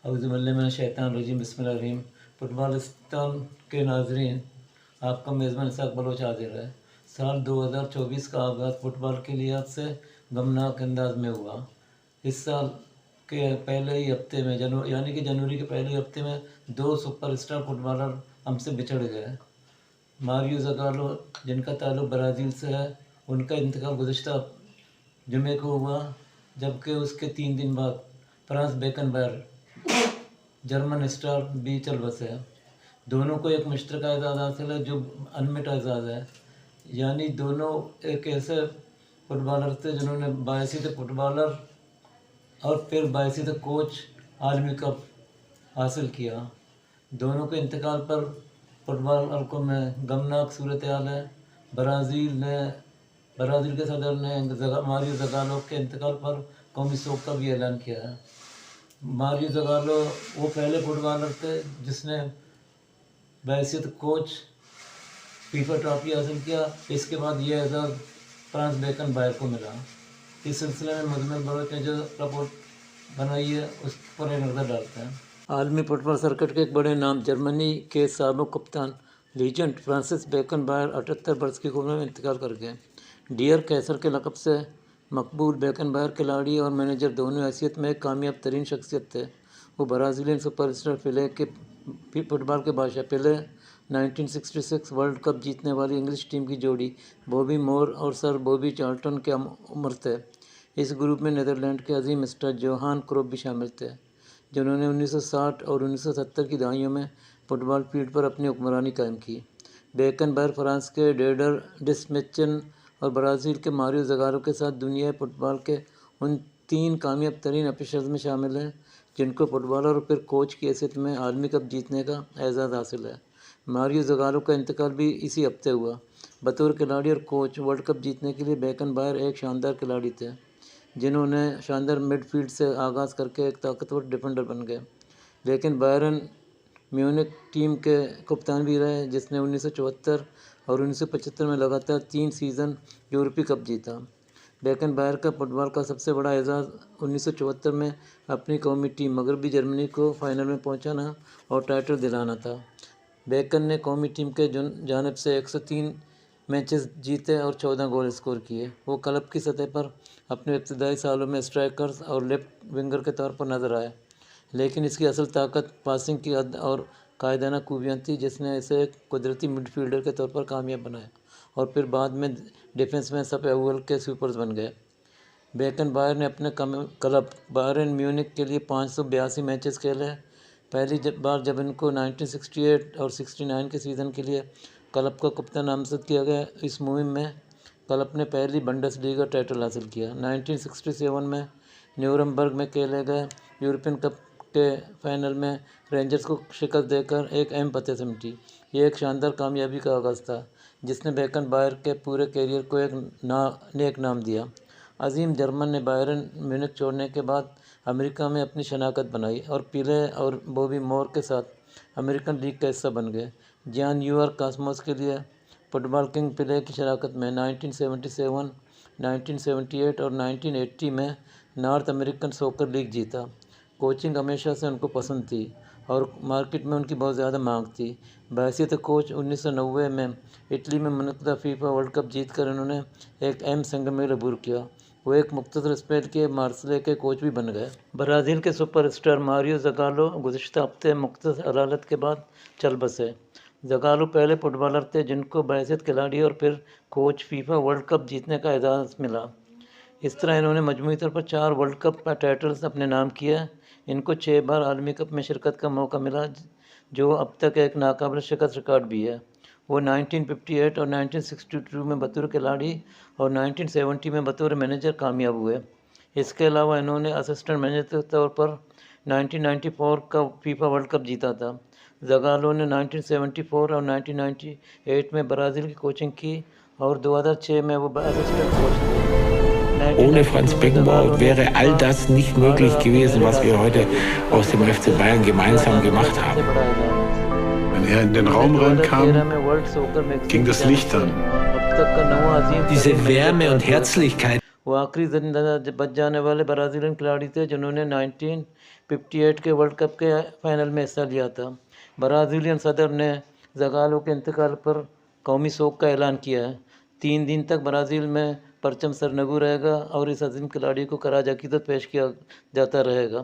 औज़ुबिल्लाहिमिनश्शैतानिर्रजीम बिस्मिल्लाहिर्रहमानिर्रहीम। फुटबॉलिस्तान के नाज़रीन, आपका मेज़बान इसाक बलोच हाजिर है। साल 2024 का आगाज़ फुटबॉल के लिहाज से गमनाक अंदाज में हुआ। इस साल के पहले ही हफ्ते में जनवरी के पहले ही हफ्ते में 2 सुपरस्टार फुटबॉलर हमसे बिछड़ गए। मारियो ज़गालो, जिनका ताल्लुक़ ब्राज़ील से है, उनका इंतकाल गुज़िश्ता जुमे को हुआ, जबकि उसके 3 दिन बाद फ्रांस बेकनबायर जर्मन स्टार भी चल बसे। दोनों को एक मुश्तरका एजाज़ हासिल है जो अनमिट एजाज़ है, यानी दोनों एक ऐसे फुटबॉलर थे जिन्होंने बायसीत फुटबॉलर और फिर बायसीत कोच आलमी कप हासिल किया। दोनों के इंतकाल पर फुटबॉल हल्कों में गमनाक सूरत हाल है। ब्राज़ील के सदर ने मारियो ज़गालो के इंतकाल पर कौमी शोक का भी ऐलान किया है। मारियो ज़गालो वो पहले फुटबॉलर थे जिसने बैसियत कोच फीफा ट्रॉफी हासिल किया। इसके बाद ये एजाज़ फ्रांस बेकनबायर को मिला। इस सिलसिले में मुज़म्मिल बलोच ने जो रिपोर्ट बनाई है उस पर एक नज़र डालते हैं। आलमी फुटबॉल सर्किट के एक बड़े नाम जर्मनी के साबिक़ कप्तान लीजेंड फ्रांसिस बेकनबायर 78 वर्ष की उम्र में इंतकाल कर गए। डियर कैसर के लक़ब से मकबूल बेकनबायर खिलाड़ी और मैनेजर दोनों हैसियत में एक कामयाब तरीन शख्सियत थे। वो ब्राज़ीलियन सुपरस्टार पेले के फुटबॉल के बादशाह पेले, 1966 वर्ल्ड कप जीतने वाली इंग्लिश टीम की जोड़ी बॉबी मोर और सर बॉबी चार्ल्टन के उम्र थे। इस ग्रुप में नीदरलैंड के अजीम स्टार जोहान क्रोप भी शामिल थे, जिन्होंने 1960 और 1970 की दहाइयों में फुटबॉल फील्ड पर अपनी हुक्मरानी कायम की। बेकनबायर फ्रांस के डेडर डिसमेचन और ब्राज़ील के मारियो ज़गालो के साथ दुनिया फुटबॉल के उन 3 कामयाब तरीन ऑफिसर्स में शामिल हैं जिनको फुटबॉलर और फिर कोच की हैसियत में आलमी कप जीतने का एजाज़ हासिल है। मारियो ज़गालो का इंतकाल भी इसी हफ्ते हुआ। बतौर खिलाड़ी और कोच वर्ल्ड कप जीतने के लिए बेकनबायर एक शानदार खिलाड़ी थे, जिन्होंने शानदार मिडफील्ड से आगाज़ करके एक ताकतवर डिफेंडर बन गए, लेकिन बायरन म्यूनिख टीम के कप्तान भी रहे, जिसने 1974 और 1975 में लगातार 3 सीज़न यूरोपीय कप जीता। बेकनबायर का फुटबॉल का सबसे बड़ा एजाज़ 1974 में अपनी कौमी टीम मगरबी जर्मनी को फाइनल में पहुंचाना और टाइटल दिलाना था। बेकन ने कौमी टीम के जानिब से 103 मैचेस जीते और 14 गोल स्कोर किए। वो क्लब की सतह पर अपने इब्तदाई सालों में स्ट्राइकर्स और लेफ्ट विंगर के तौर पर नजर आए, लेकिन इसकी असल ताकत पासिंग की हद और कायदाना खूबियाँ थी, जिसने इसे एक कुदरती मिडफील्डर के तौर पर कामयाब बनाया और फिर बाद में डिफेंस में सब अव्वल के सुपर्स बन गए। बेकनबायर ने अपने क्लब बायरन म्यूनिख के लिए 582 मैचेस खेले। पहली बार जब इनको 1968 और 69 के सीज़न के लिए क्लब का कप्तान नामजद किया गया, इस मुहिम में क्लब ने पहली बंडसलीगा टाइटल हासिल किया। 1967 में न्यूरमबर्ग में खेले गए यूरोपियन कप के फाइनल में रेंजर्स को शिकस्त देकर एक अहम फतह सिमटी। ये एक शानदार कामयाबी का आगाज़ था, जिसने बेकनबायर के पूरे कैरियर को एक नेक नाम दिया। अजीम जर्मन ने बायरन म्यूनिख छोड़ने के बाद अमेरिका में अपनी शनाख्त बनाई और पीले और बॉबी मोर के साथ अमेरिकन लीग का हिस्सा बन गए, जहाँ न्यूयॉर्क कॉस्मोस के लिए फुटबॉल किंग पेले की शराकत में 1977, 1978 और 1980 में नॉर्थ अमेरिकन सॉकर लीग जीता। कोचिंग हमेशा से उनको पसंद थी और मार्केट में उनकी बहुत ज़्यादा मांग थी। बहैसियत कोच 1990 में इटली में मुनक़्क़दा फीफा वर्ल्ड कप जीतकर उन्होंने एक अहम संग में अबूर किया। वो एक मुख्तसर स्पेल के मार्सेले के कोच भी बन गए। ब्राज़ील के सुपरस्टार मारियो ज़गालो गुज़िश्ता हफ्ते मुख्तसर अदालत के बाद चल बसे। ज़गालो पहले फुटबॉलर थे जिनको बहैसियत खिलाड़ी और फिर कोच फीफा वर्ल्ड कप जीतने का एजाज़ मिला। इस तरह इन्होंने मजमूई तौर पर 4 वर्ल्ड कप का टाइटल्स अपने नाम किया। इनको 6 बार आलमी कप में शिरकत का मौका मिला, जो अब तक एक नाकाबिल शिकस्त रिकॉर्ड भी है। वो 1958 और 1962 में बतौर खिलाड़ी और 1970 में बतौर मैनेजर कामयाब हुए। इसके अलावा इन्होंने असिस्टेंट मैनेजर के तौर पर 1994 का फीफा वर्ल्ड कप जीता था। ज़गालो ने 1974 और 1998 में ब्राज़ील की कोचिंग की और 2006 में वो असिस्टेंट कोच थे। Ohne Franz Beckenbauer wäre all das nicht möglich gewesen, was wir heute aus dem FC Bayern gemeinsam gemacht haben. Wenn er in den Raum reinkam, ging das Licht an. Diese Wärme und Herzlichkeit. وہ آخری زندہ بچ جانے والے Brazilian کھلاڑی تھے جنہوں نے 1958 کے ورلڈ کپ کے فائنل میں حصہ لیا تھا۔ برازیلین صدر نے زگالو کے انتقال پر قومی سوگ کا اعلان کیا ہے۔ 3 دن تک برازیل میں پرچم سرنگو رہے گا اور اس عظیم کھلاڑی کو خراج عقیدت پیش کیا جاتا رہے گا۔